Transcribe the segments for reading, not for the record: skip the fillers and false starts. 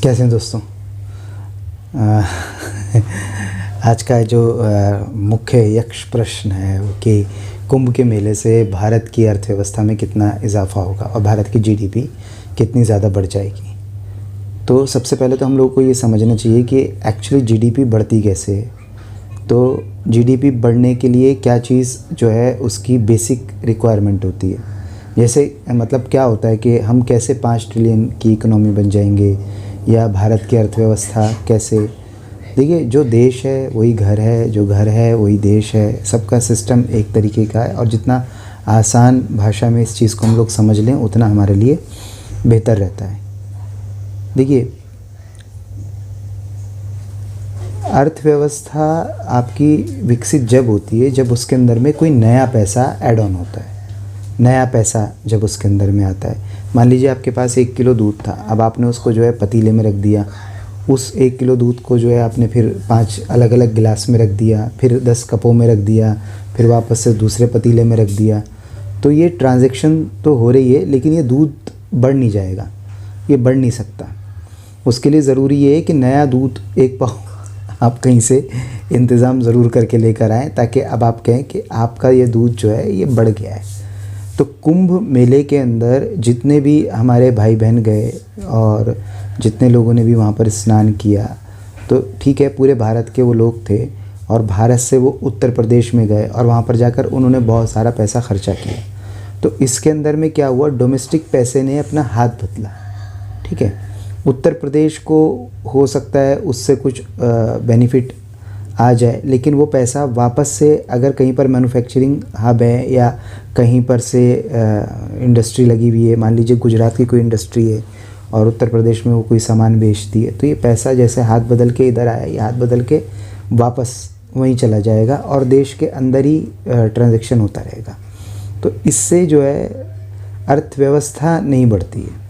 कैसे हैं दोस्तों। अ, आज का जो मुख्य यक्ष प्रश्न है वो कि कुंभ के मेले से भारत की अर्थव्यवस्था में कितना इजाफा होगा और भारत की जीडीपी कितनी ज़्यादा बढ़ जाएगी। तो सबसे पहले तो हम लोग को ये समझना चाहिए कि एक्चुअली जीडीपी बढ़ती कैसे है। तो जीडीपी बढ़ने के लिए क्या चीज़ जो है उसकी बेसिक रिक्वायरमेंट होती है। जैसे मतलब क्या होता है कि हम कैसे 5 ट्रिलियन की इकोनॉमी बन जाएंगे या भारत की अर्थव्यवस्था कैसे। देखिए, जो देश है वही घर है, जो घर है वही देश है। सबका सिस्टम एक तरीके का है और जितना आसान भाषा में इस चीज़ को हम लोग समझ लें उतना हमारे लिए बेहतर रहता है। देखिए, अर्थव्यवस्था आपकी विकसित जब होती है जब उसके अंदर में कोई नया पैसा ऐड ऑन होता है। नया पैसा जब उसके अंदर में आता है, मान लीजिए आपके पास 1 किलो दूध था, अब आपने उसको जो है पतीले में रख दिया। उस 1 किलो दूध को जो है आपने फिर 5 अलग अलग गिलास में रख दिया, फिर 10 कपों में रख दिया, फिर वापस से दूसरे पतीले में रख दिया। तो ये ट्रांजैक्शन तो हो रही है, लेकिन ये दूध बढ़ नहीं जाएगा, ये बढ़ नहीं सकता। उसके लिए ज़रूरी ये है कि नया दूध 1 पाव आप कहीं से इंतज़ाम ज़रूर करके लेकर आएँ, ताकि अब आप कहें कि आपका ये दूध जो है ये बढ़ गया है। तो कुंभ मेले के अंदर जितने भी हमारे भाई बहन गए और जितने लोगों ने भी वहाँ पर स्नान किया, तो ठीक है, पूरे भारत के वो लोग थे और भारत से वो उत्तर प्रदेश में गए और वहाँ पर जाकर उन्होंने बहुत सारा पैसा खर्चा किया। तो इसके अंदर में क्या हुआ, डोमेस्टिक पैसे ने अपना हाथ बदला। ठीक है, उत्तर प्रदेश को हो सकता है उससे कुछ बेनिफिट आ जाए, लेकिन वो पैसा वापस से अगर कहीं पर मैन्युफैक्चरिंग हब है या कहीं पर से इंडस्ट्री लगी हुई है, मान लीजिए गुजरात की कोई इंडस्ट्री है और उत्तर प्रदेश में वो कोई सामान बेचती है, तो ये पैसा जैसे हाथ बदल के इधर आया, ये हाथ बदल के वापस वहीं चला जाएगा और देश के अंदर ही ट्रांजैक्शन होता रहेगा। तो इससे जो है अर्थव्यवस्था नहीं बढ़ती है।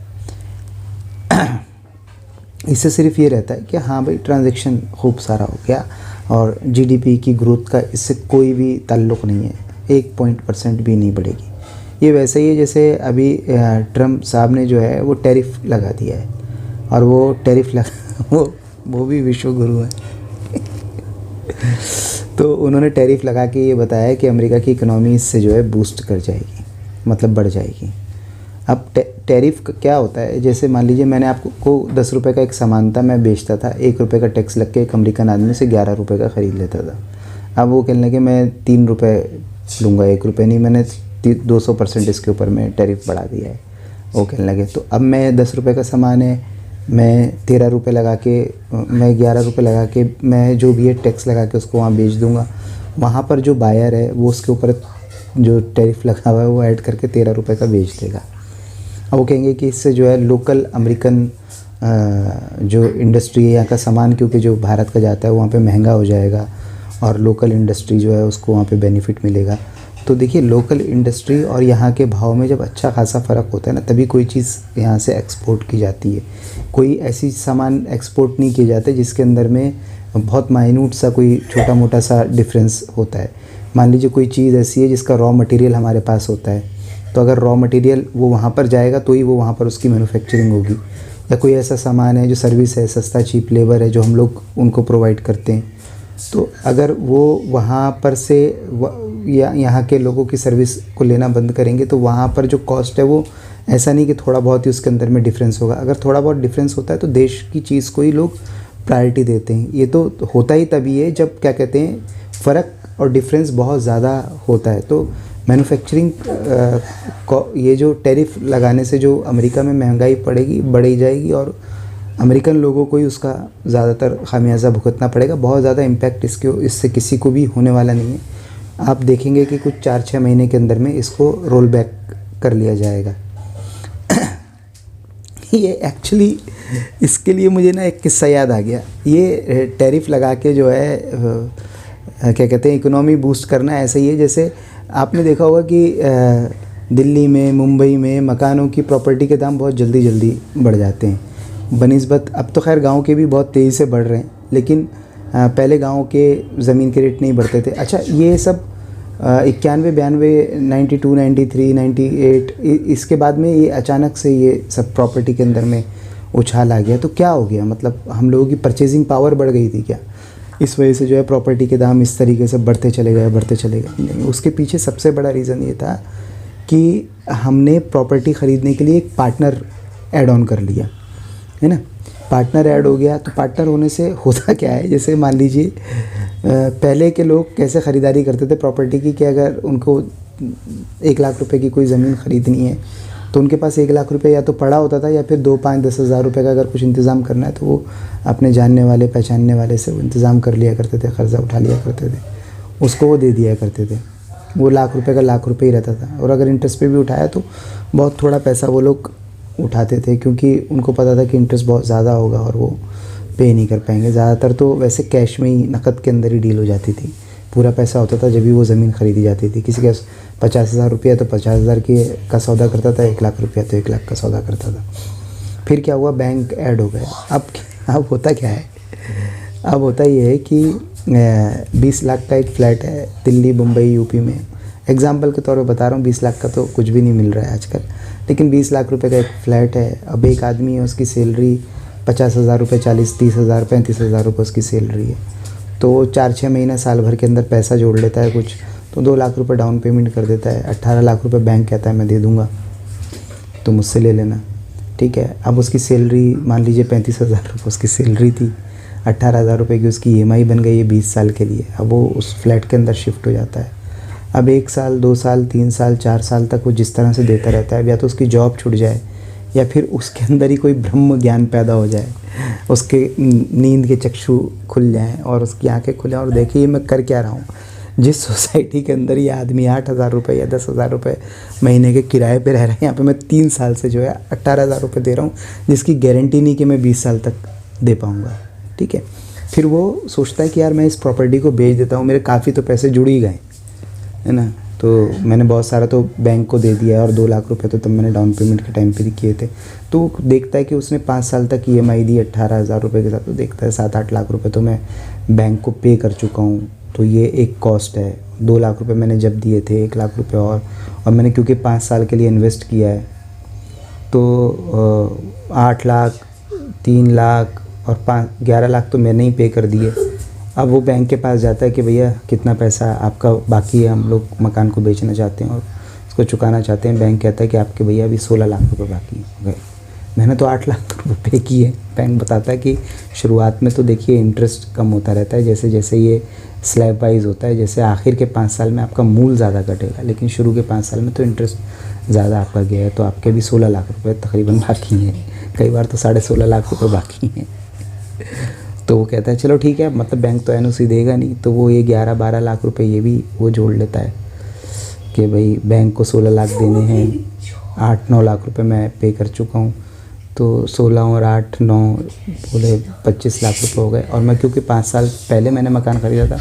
इससे सिर्फ ये रहता है कि हाँ भाई, ट्रांजैक्शन खूब सारा हो गया और जीडीपी की ग्रोथ का इससे कोई भी ताल्लुक़ नहीं है, 1% भी नहीं बढ़ेगी। ये वैसे ही है जैसे अभी ट्रम्प साहब ने जो है वो टैरिफ लगा दिया है और वो टैरिफ लगा वो भी विश्व गुरु है। तो उन्होंने टैरिफ लगा के ये बताया कि अमेरिका की इकोनॉमी इससे जो है बूस्ट कर जाएगी, मतलब बढ़ जाएगी। अब टैरिफ क्या होता है, जैसे मान लीजिए मैंने आपको 10 रुपये का एक सामान था, मैं बेचता था, 1 रुपये का टैक्स लग के एक अमेरिकन आदमी से 11 रुपये का ख़रीद लेता था। अब वो कहने लगे मैं 3 रुपये लूँगा, 1 रुपये नहीं, मैंने 200% इसके ऊपर में टैरिफ बढ़ा दिया है। वो कहने लगे तो अब मैं 10 रुपये का सामान है, मैं 13 रुपये लगा के, मैं 11 रुपये लगा के, मैं जो भी है टैक्स लगा के उसको वहाँ बेच दूँगा। वहाँ पर जो बायर है वो उसके ऊपर जो टैरिफ लगा हुआ है वो ऐड करके 13 रुपये का बेच देगा। अब वो कहेंगे कि इससे जो है लोकल अमेरिकन जो इंडस्ट्री है यहाँ का सामान, क्योंकि जो भारत का जाता है वहाँ पे महंगा हो जाएगा और लोकल इंडस्ट्री जो है उसको वहाँ पे बेनिफिट मिलेगा। तो देखिए, लोकल इंडस्ट्री और यहाँ के भाव में जब अच्छा खासा फ़र्क होता है ना, तभी कोई चीज़ यहाँ से एक्सपोर्ट की जाती है। कोई ऐसी सामान एक्सपोर्ट नहीं किए जाते जिसके अंदर में बहुत माइन्यूट सा कोई छोटा मोटा सा डिफरेंस होता है। मान लीजिए कोई चीज़ ऐसी है जिसका रॉ मटेरियल हमारे पास होता है, तो अगर रॉ मटेरियल वो वहाँ पर जाएगा तो ही वो वहाँ पर उसकी मैन्युफैक्चरिंग होगी। या कोई ऐसा सामान है जो सर्विस है, सस्ता चीप लेबर है जो हम लोग उनको प्रोवाइड करते हैं, तो अगर वो वहाँ पर से या यहाँ के लोगों की सर्विस को लेना बंद करेंगे तो वहाँ पर जो कॉस्ट है वो ऐसा नहीं कि थोड़ा बहुत ही उसके अंदर में डिफरेंस होगा। अगर थोड़ा बहुत डिफरेंस होता है तो देश की चीज़ को ही लोग प्रायोरिटी देते हैं। ये तो होता ही तभी है जब क्या कहते हैं फ़र्क और डिफरेंस बहुत ज़्यादा होता है। तो मैन्युफैक्चरिंग ये जो टैरिफ लगाने से जो अमेरिका में महंगाई पड़ेगी, बढ़ी जाएगी और अमेरिकन लोगों को ही उसका ज़्यादातर खामियाजा भुगतना पड़ेगा। बहुत ज़्यादा इम्पैक्ट इससे किसी को भी होने वाला नहीं है। आप देखेंगे कि कुछ 4-6 महीने के अंदर में इसको रोल बैक कर लिया जाएगा। ये एक्चुअली इसके लिए मुझे ना एक किस्सा याद आ गया। ये टैरिफ लगा के जो है क्या कहते हैं इकोनॉमी बूस्ट करना ऐसा ही है जैसे आपने देखा होगा कि दिल्ली में, मुंबई में मकानों की प्रॉपर्टी के दाम बहुत जल्दी जल्दी बढ़ जाते हैं बनिस्बत। अब तो खैर गांव के भी बहुत तेज़ी से बढ़ रहे हैं, लेकिन पहले गांव के ज़मीन के रेट नहीं बढ़ते थे। अच्छा, ये सब 91, 92, 92, 93, 98 इसके बाद में ये अचानक से ये सब प्रॉपर्टी के अंदर में उछाल आ गया, तो क्या हो गया, मतलब हम लोगों की परचेजिंग पावर बढ़ गई थी क्या? इस वजह से जो है प्रॉपर्टी के दाम इस तरीके से बढ़ते चले गए, बढ़ते चले गए? नहीं, उसके पीछे सबसे बड़ा रीज़न ये था कि हमने प्रॉपर्टी ख़रीदने के लिए एक पार्टनर ऐड ऑन कर लिया, है ना। पार्टनर ऐड हो गया, तो पार्टनर होने से होता क्या है, जैसे मान लीजिए पहले के लोग कैसे ख़रीदारी करते थे प्रॉपर्टी की, कि अगर उनको 1 लाख रुपए की कोई ज़मीन ख़रीदनी है तो उनके पास 1 लाख रुपए या तो पड़ा होता था, या फिर 2, 5, 10 हज़ार रुपये का अगर कुछ इंतज़ाम करना है तो वो अपने जानने वाले पहचानने वाले से वो इंतज़ाम कर लिया करते थे, कर्ज़ा उठा लिया करते थे, उसको वो दे दिया करते थे। वो लाख रुपए का लाख रुपये ही रहता था, और अगर इंटरेस्ट पे भी उठाया तो बहुत थोड़ा पैसा वो लोग उठाते थे, क्योंकि उनको पता था कि इंटरेस्ट बहुत ज़्यादा होगा और वो पे नहीं कर पाएंगे। ज़्यादातर तो वैसे कैश में ही, नकद के अंदर ही डील हो जाती थी, पूरा पैसा होता था जब भी वो ज़मीन ख़रीदी जाती थी। किसी के 50,000 रुपया तो 50,000 का सौदा करता था, 1 लाख रुपया तो 1 लाख का सौदा करता था। फिर क्या हुआ, बैंक ऐड हो गया। अब होता क्या है, अब होता ये है कि 20 लाख का एक फ़्लैट है दिल्ली, मुंबई, यूपी में, एग्जाम्पल के तौर पे बता रहा हूँ। 20 लाख का तो कुछ भी नहीं मिल रहा है आजकल, लेकिन 20 लाख रुपए का एक फ़्लैट है। अब एक आदमी है, उसकी सैलरी 50,000 रुपये, 40, 30,000, 35,000 रुपये उसकी सैलरी है, तो 4-6 महीना, साल भर के अंदर पैसा जोड़ लेता है कुछ, तो 2 लाख रुपए डाउन पेमेंट कर देता है। 18 लाख रुपए बैंक कहता है मैं दे दूँगा, तो मुझसे ले लेना, ठीक है। अब उसकी सैलरी मान लीजिए 35,000 रुपये उसकी सैलरी थी, 18,000 रुपये की उसकी EMI बन गई है 20 साल के लिए। अब वो उस फ्लैट के अंदर शिफ्ट हो जाता है। अब 1 साल, 2 साल, 3 साल, 4 साल तक वो जिस तरह से देता रहता है, या तो उसकी जॉब छूट जाए, या फिर उसके अंदर ही कोई ब्रह्म ज्ञान पैदा हो जाए, उसके नींद के चक्षु खुल जाएं और उसकी आंखें खुलें और देखें ये मैं कर क्या रहा हूँ। जिस सोसाइटी के अंदर ये आदमी 8,000 रुपये या 10,000 रुपये महीने के किराए पे रह रहे हैं, यहाँ पे मैं 3 साल से जो है 18,000 रुपये दे रहा हूँ, जिसकी गारंटी नहीं कि मैं 20 साल तक दे पाऊँगा, ठीक है। फिर वो सोचता है कि यार मैं इस प्रॉपर्टी को बेच देता हूँ, मेरे काफ़ी तो पैसे जुड़ ही गए, है ना। तो मैंने बहुत सारा तो बैंक को दे दिया है, और 2 लाख रुपए तो तब मैंने डाउन पेमेंट के टाइम पे किए थे। तो देखता है कि उसने 5 साल तक EMI दी 18,000 रुपये के साथ, तो देखता है 7-8 लाख रुपए तो मैं बैंक को पे कर चुका हूँ, तो ये एक कॉस्ट है। 2 लाख रुपए मैंने जब दिए थे, 1 लाख रुपये और मैंने क्योंकि 5 साल के लिए इन्वेस्ट किया है, तो 8 लाख, 3 लाख और 11 लाख तो मैंने ही पे कर दिए। अब वो बैंक के पास जाता है कि भैया कितना पैसा आपका बाकी है, हम लोग मकान को बेचना चाहते हैं और उसको चुकाना चाहते हैं। बैंक कहता है कि आपके भैया अभी 16 लाख रुपए बाकी हो गए, मैंने तो 8 लाख रुपए पे किए। बैंक बताता है कि शुरुआत में तो देखिए इंटरेस्ट कम होता रहता है, जैसे जैसे ये स्लैब वाइज होता है, जैसे आखिर के 5 साल में आपका मूल ज़्यादा घटेगा, लेकिन शुरू के 5 साल में तो इंटरेस्ट ज़्यादा आपका गया है, तो आपके भी 16 लाख रुपये तकरीबन बाकी हैं, कई बार तो 16.5 लाख रुपये बाकी हैं। तो वो कहता है चलो ठीक है, मतलब बैंक तो NOC देगा नहीं, तो वो ये 11-12 लाख रुपए ये भी वो जोड़ लेता है कि भाई बैंक को 16 लाख देने हैं, 8-9 लाख रुपए मैं पे कर चुका हूँ, तो 16 और 8-9 बोले 25 लाख रुपए हो गए। और मैं क्योंकि 5 साल पहले मैंने मकान ख़रीदा था,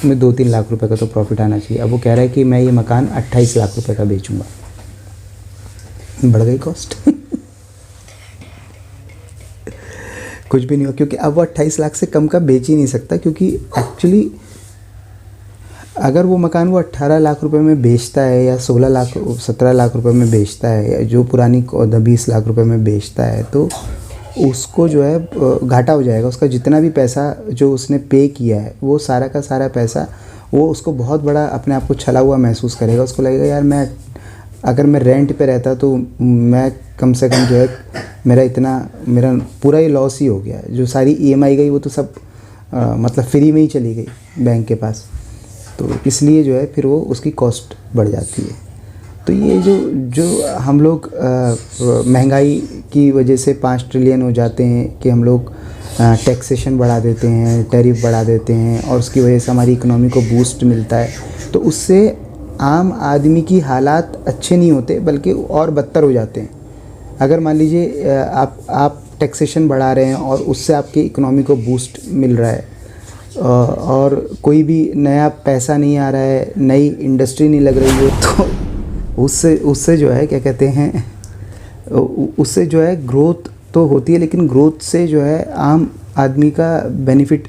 तो मैं 2-3 लाख रुपए का तो प्रॉफिट आना चाहिए। अब वो कह रहा है कि मैं ये मकान 28 लाख रुपये का बेचूँगा, बढ़ गई कॉस्ट। कुछ भी नहीं हो, क्योंकि अब वो 28 लाख से कम का बेच ही नहीं सकता, क्योंकि एक्चुअली अगर वो मकान वो 18 लाख रुपए में बेचता है, या 17 लाख रुपए में बेचता है, या जो पुरानी 20 लाख रुपए में बेचता है, तो उसको जो है घाटा हो जाएगा। उसका जितना भी पैसा जो उसने पे किया है, वो सारा का सारा पैसा, वो उसको बहुत बड़ा अपने आप को छला हुआ महसूस करेगा। उसको लगेगा यार अगर मैं रेंट पे रहता तो मैं कम से कम जो है मेरा पूरा ही लॉस ही हो गया। जो सारी EMI गई वो तो सब मतलब फ्री में ही चली गई बैंक के पास, तो इसलिए जो है फिर वो उसकी कॉस्ट बढ़ जाती है। तो ये जो हम लोग महंगाई की वजह से 5 ट्रिलियन हो जाते हैं कि हम लोग टैक्सेशन बढ़ा देते हैं, टैरिफ बढ़ा देते हैं, और उसकी वजह से हमारी इकोनॉमी को बूस्ट मिलता है, तो उससे आम आदमी की हालात अच्छे नहीं होते बल्कि और बदतर हो जाते हैं। अगर मान लीजिए आप टैक्सेशन बढ़ा रहे हैं और उससे आपकी इकोनॉमी को बूस्ट मिल रहा है, और कोई भी नया पैसा नहीं आ रहा है, नई इंडस्ट्री नहीं लग रही है, तो उससे जो है क्या कहते हैं, उससे जो है ग्रोथ तो होती है, लेकिन ग्रोथ से जो है आम आदमी का बेनिफिट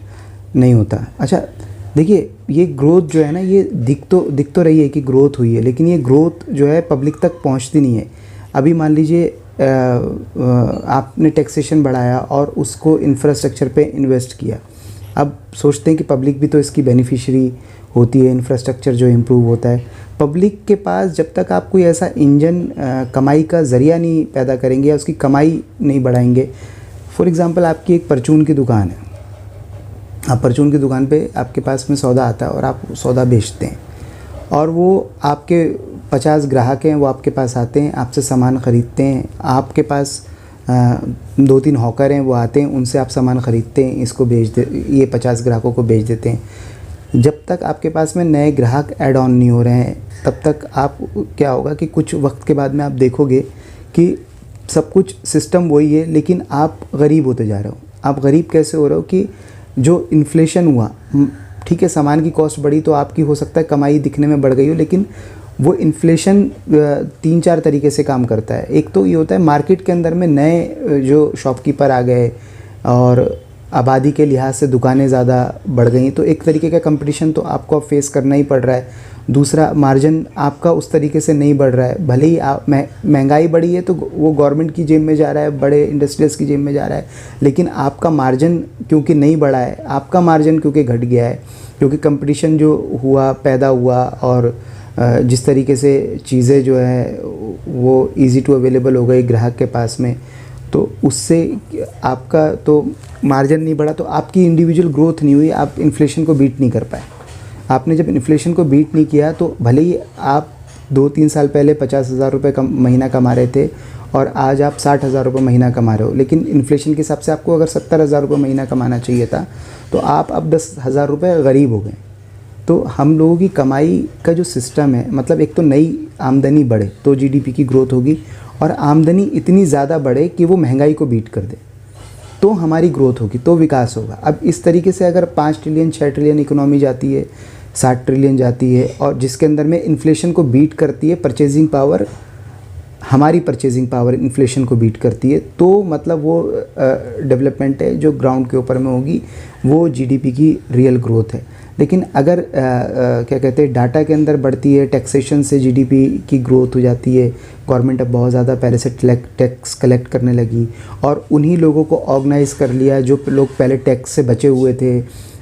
नहीं होता। अच्छा देखिए, ये ग्रोथ जो है ना, ये दिख तो रही है कि ग्रोथ हुई है, लेकिन ये ग्रोथ जो है पब्लिक तक पहुंचती नहीं है। अभी मान लीजिए आपने टैक्सेशन बढ़ाया और उसको इंफ्रास्ट्रक्चर पे इन्वेस्ट किया। अब सोचते हैं कि पब्लिक भी तो इसकी बेनिफिशियरी होती है, इंफ्रास्ट्रक्चर जो इम्प्रूव होता है। पब्लिक के पास जब तक आप कोई ऐसा इंजन कमाई का ज़रिया नहीं पैदा करेंगे या उसकी कमाई नहीं बढ़ाएंगे। फॉर एग्ज़ाम्पल, आपकी एक परचून की दुकान है, आप परचून की दुकान पे आपके पास में सौदा आता है और आप सौदा बेचते हैं, और वो आपके 50 ग्राहक हैं, वो आपके पास आते हैं, आपसे सामान ख़रीदते हैं। आपके पास 2-3 हॉकर हैं, वो आते हैं, उनसे आप सामान ख़रीदते हैं, इसको बेच दे, ये 50 ग्राहकों को बेच देते हैं। जब तक आपके पास में नए ग्राहक ऐड ऑन नहीं हो रहे हैं, तब तक आप क्या होगा कि कुछ वक्त के बाद में आप देखोगे कि सब कुछ सिस्टम वही है, लेकिन आप गरीब होते जा रहे हो। आप गरीब कैसे हो रहे हो कि जो इन्फ्लेशन हुआ, ठीक है, सामान की कॉस्ट बढ़ी तो आपकी हो सकता है कमाई दिखने में बढ़ गई हो, लेकिन वो इन्फ्लेशन 3-4 तरीके से काम करता है। एक तो ये होता है मार्केट के अंदर में नए जो शॉपकीपर आ गए और आबादी के लिहाज से दुकानें ज़्यादा बढ़ गई, तो एक तरीके का कंपटीशन तो आपको अब फेस करना ही पड़ रहा है। दूसरा, मार्जिन आपका उस तरीके से नहीं बढ़ रहा है। भले ही आप महंगाई बढ़ी है तो वो गवर्नमेंट की जेब में जा रहा है, बड़े इंडस्ट्रियल्स की जेब में जा रहा है, लेकिन आपका मार्जिन क्योंकि नहीं बढ़ा है, आपका मार्जिन क्योंकि घट गया है, क्योंकि कंपटीशन जो हुआ पैदा हुआ और जिस तरीके से चीज़ें जो है वो इजी टू अवेलेबल हो गई ग्राहक के पास में, तो उससे आपका तो मार्जिन नहीं बढ़ा, तो आपकी इंडिविजुअल ग्रोथ नहीं हुई, आप इन्फ्लेशन को बीट नहीं कर पाए। आपने जब इन्फ्लेशन को बीट नहीं किया तो भले ही आप 2-3 साल पहले 50,000 रुपये महीना कमा रहे थे और आज आप 60,000 रुपये महीना कमा रहे हो, लेकिन इन्फ्लेशन के हिसाब से आपको अगर 70,000 रुपये महीना कमाना चाहिए था, तो आप अब 10,000 रुपये गरीब हो गए। तो हम लोगों की कमाई का जो सिस्टम है, मतलब एक तो नई आमदनी बढ़े तो जीडीपी की ग्रोथ होगी, और आमदनी इतनी ज़्यादा बढ़े कि वो महंगाई को बीट कर दे, तो हमारी ग्रोथ होगी, तो विकास होगा। अब इस तरीके से अगर 5 ट्रिलियन 6 ट्रिलियन इकोनॉमी जाती है, 60 ट्रिलियन जाती है, और जिसके अंदर में इन्फ्लेशन को बीट करती है परचेजिंग पावर, हमारी परचेजिंग पावर इन्फ्लेशन को बीट करती है, तो मतलब वो डेवलपमेंट है जो ग्राउंड के ऊपर में होगी, वो जीडीपी की रियल ग्रोथ है। लेकिन अगर क्या कहते हैं डाटा के अंदर बढ़ती है, टैक्सेशन से जीडीपी की ग्रोथ हो जाती है, गवर्नमेंट अब बहुत ज़्यादा पहले से टैक्स कलेक्ट करने लगी और उन्हीं लोगों को ऑर्गेनाइज़ कर लिया जो लोग पहले टैक्स से बचे हुए थे,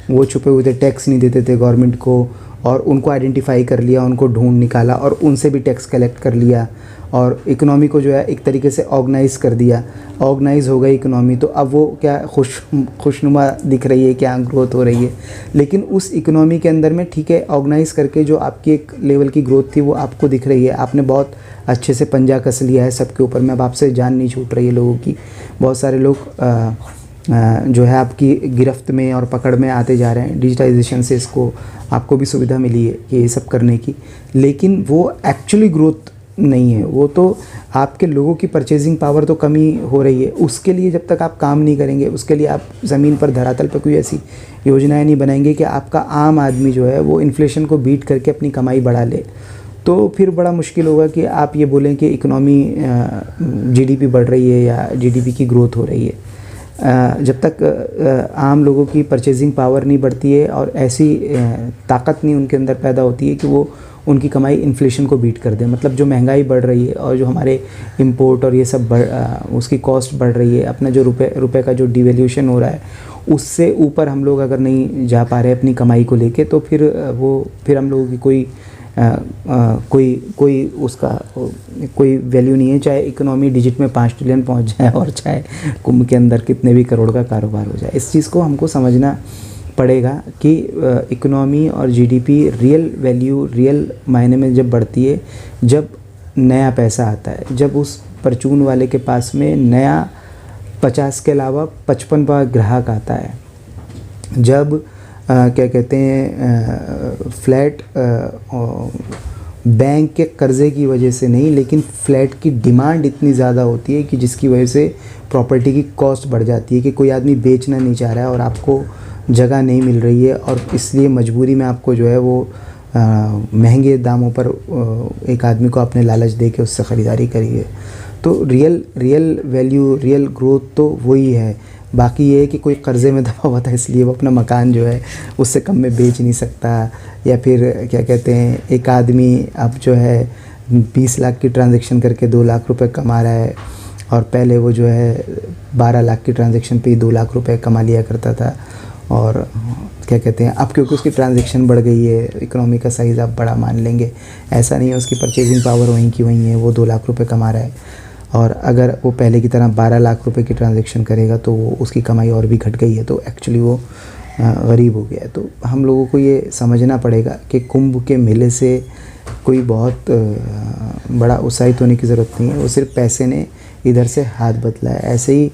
वो छुपे हुए थे, टैक्स नहीं देते थे गवर्नमेंट को, और उनको आइडेंटिफाई कर लिया, उनको ढूंढ निकाला और उनसे भी टैक्स कलेक्ट कर लिया और इकोनॉमी को जो है एक तरीके से ऑर्गेनाइज़ कर दिया। ऑर्गेनाइज़ हो गई इकोनॉमी, तो अब वो क्या खुशनुमा दिख रही है, क्या ग्रोथ हो रही है। लेकिन उस इकोनॉमी के अंदर में ठीक है, ऑर्गेनाइज़ करके जो आपकी एक लेवल की ग्रोथ थी वो आपको दिख रही है, आपने बहुत अच्छे से पंजा कस लिया है सबके ऊपर में, अब आपसे जान नहीं छूट रही है लोगों की। बहुत सारे लोग जो है आपकी गिरफ्त में और पकड़ में आते जा रहे हैं। डिजिटाइजेशन से इसको आपको भी सुविधा मिली है कि ये सब करने की, लेकिन वो एक्चुअली ग्रोथ नहीं है, वो तो आपके लोगों की परचेजिंग पावर तो कमी हो रही है। उसके लिए जब तक आप काम नहीं करेंगे, उसके लिए आप ज़मीन पर धरातल पर कोई ऐसी योजनाएं नहीं बनाएंगे कि आपका आम आदमी जो है वो इन्फ्लेशन को बीट करके अपनी कमाई बढ़ा ले, तो फिर बड़ा मुश्किल होगा कि आप ये बोलें कि इकोनॉमी जीडीपी बढ़ रही है या जीडीपी की ग्रोथ हो रही है। जब तक आम लोगों की परचेजिंग पावर नहीं बढ़ती है और ऐसी ताकत नहीं उनके अंदर पैदा होती है कि वो उनकी कमाई इन्फ्लेशन को बीट कर दे। मतलब जो महंगाई बढ़ रही है और जो हमारे इंपोर्ट और ये सब उसकी कॉस्ट बढ़ रही है, अपना जो रुपए का जो डिवैल्यूएशन हो रहा है, उससे ऊपर हम लोग अगर नहीं जा पा रहे अपनी कमाई को लेके, तो फिर हम लोगों की कोई उसका कोई वैल्यू नहीं है, चाहे इकोनॉमी डिजिट में 5 ट्रिलियन पहुंच जाए और चाहे कुंभ के अंदर कितने भी करोड़ का कारोबार हो जाए। इस चीज़ को हमको समझना पड़ेगा कि इकोनॉमी और जीडीपी रियल वैल्यू, रियल मायने में जब बढ़ती है, जब नया पैसा आता है, जब उस परचून वाले के पास में नया 50 के अलावा 55वां ग्राहक आता है, जब क्या कहते हैं फ्लैट बैंक के कर्ज़े की वजह से नहीं, लेकिन फ्लैट की डिमांड इतनी ज़्यादा होती है कि जिसकी वजह से प्रॉपर्टी की कॉस्ट बढ़ जाती है कि कोई आदमी बेचना नहीं चाह रहा है और आपको जगह नहीं मिल रही है, और इसलिए मजबूरी में आपको जो है वो महंगे दामों पर एक आदमी को अपने लालच दे के उससे ख़रीदारी करी है। तो रियल वैल्यू, रियल ग्रोथ तो वही है। बाकी ये है कि कोई कर्ज़े में दबा हुआ था इसलिए वो अपना मकान जो है उससे कम में बेच नहीं सकता, या फिर क्या कहते हैं एक आदमी अब जो है 20 लाख की ट्रांजैक्शन करके 2 लाख रुपए कमा रहा है, और पहले वो जो है 12 लाख की ट्रांजैक्शन पे ही 2 लाख रुपए कमा लिया करता था। और क्या कहते हैं, अब क्योंकि उसकी ट्रांजैक्शन बढ़ गई है, इकोनॉमी का साइज़ आप बड़ा मान लेंगे, ऐसा नहीं है उसकी परचेजिंग पावर वहीं की वहीं है, वो 2 लाख रुपए कमा रहा है। और अगर वो पहले की तरह 12 लाख रुपए की ट्रांजैक्शन करेगा तो वो उसकी कमाई और भी घट गई है, तो एक्चुअली वो गरीब हो गया है। तो हम लोगों को ये समझना पड़ेगा कि कुंभ के मेले से कोई बहुत बड़ा उत्साहित होने की ज़रूरत नहीं है, वो सिर्फ पैसे ने इधर से हाथ बदला है। ऐसे ही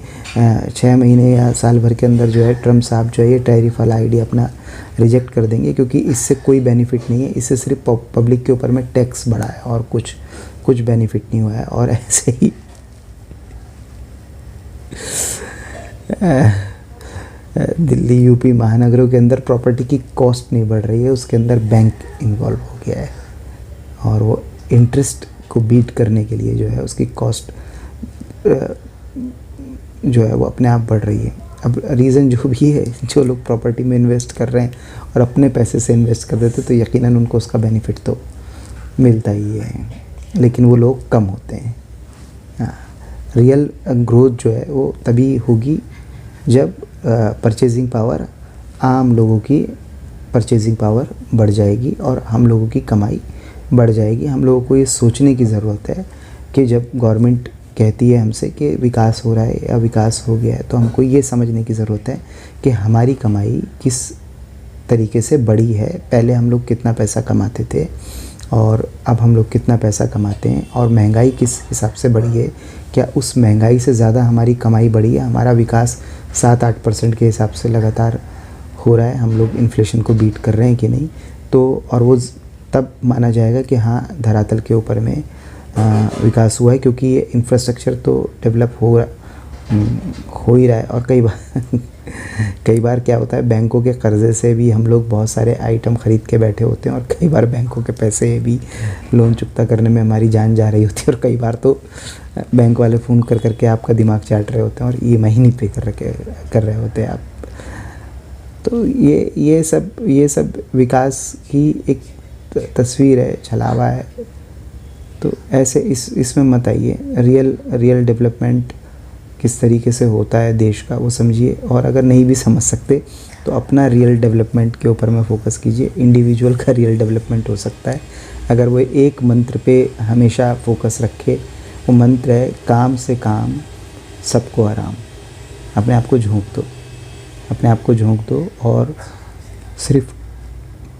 6 महीने या साल भर के अंदर जो है ट्रम्प साहब जो है ये टैरिफ वाला आइडिया अपना रिजेक्ट कर देंगे, क्योंकि इससे कोई बेनिफिट नहीं है, इससे सिर्फ पब्लिक के ऊपर में टैक्स बढ़ा है और कुछ बेनिफिट नहीं हुआ है। और ऐसे ही दिल्ली यूपी महानगरों के अंदर प्रॉपर्टी की कॉस्ट नहीं बढ़ रही है, उसके अंदर बैंक इन्वॉल्व हो गया है और वो इंटरेस्ट को बीट करने के लिए जो है उसकी कॉस्ट जो है वो अपने आप बढ़ रही है। अब रीज़न जो भी है, जो लोग प्रॉपर्टी में इन्वेस्ट कर रहे हैं और अपने पैसे से इन्वेस्ट कर देते तो यकीनन उनको उसका बेनिफिट तो मिलता ही है, लेकिन वो लोग कम होते हैं। रियल ग्रोथ जो है वो तभी होगी जब परचेजिंग पावर, आम लोगों की परचेजिंग पावर बढ़ जाएगी और हम लोगों की कमाई बढ़ जाएगी। हम लोगों को ये सोचने की ज़रूरत है कि जब गवर्नमेंट कहती है हमसे कि विकास हो रहा है या विकास हो गया है, तो हमको ये समझने की ज़रूरत है कि हमारी कमाई किस तरीके से बढ़ी है। पहले हम लोग कितना पैसा कमाते थे और अब हम लोग कितना पैसा कमाते हैं, और महंगाई किस हिसाब से बढ़ी है, क्या उस महंगाई से ज़्यादा हमारी कमाई बढ़ी है, हमारा विकास 7-8% के हिसाब से लगातार हो रहा है, हम लोग इन्फ्लेशन को बीट कर रहे हैं कि नहीं। तो और वो तब माना जाएगा कि हाँ धरातल के ऊपर में विकास हुआ है, क्योंकि ये इंफ्रास्ट्रक्चर तो डेवलप हो ही रहा है। और कई बार क्या होता है, बैंकों के कर्ज़े से भी हम लोग बहुत सारे आइटम ख़रीद के बैठे होते हैं और कई बार बैंकों के पैसे भी लोन चुकता करने में हमारी जान जा रही होती है, और कई बार तो बैंक वाले फ़ोन कर करके आपका दिमाग चाट रहे होते हैं और EMI नहीं पे कर रहे होते हैं आप। तो ये सब विकास की एक तस्वीर है, छलावा है। तो ऐसे इसमें मत आइए। रियल डेवलपमेंट किस तरीके से होता है देश का वो समझिए, और अगर नहीं भी समझ सकते तो अपना रियल डेवलपमेंट के ऊपर में फोकस कीजिए। इंडिविजुअल का रियल डेवलपमेंट हो सकता है अगर वो एक मंत्र पे हमेशा फोकस रखे। वो मंत्र है, काम से काम सबको आराम। अपने आप को झोंक दो और सिर्फ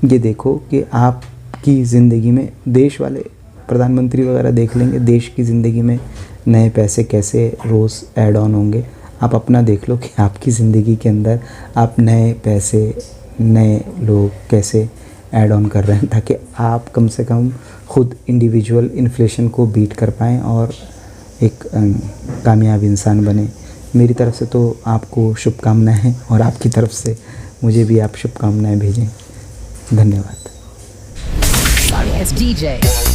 ये देखो कि आपकी ज़िंदगी में, देश वाले प्रधानमंत्री वगैरह देख लेंगे देश की ज़िंदगी में नए पैसे कैसे रोज़ ऐड ऑन होंगे। आप अपना देख लो कि आपकी ज़िंदगी के अंदर आप नए पैसे, नए लोग कैसे ऐड ऑन कर रहे हैं, ताकि आप कम से कम खुद इंडिविजुअल इन्फ्लेशन को बीट कर पाएँ और एक कामयाब इंसान बने। मेरी तरफ से तो आपको शुभकामनाएं हैं और आपकी तरफ से मुझे भी आप शुभकामनाएं भेजें। धन्यवाद। DJ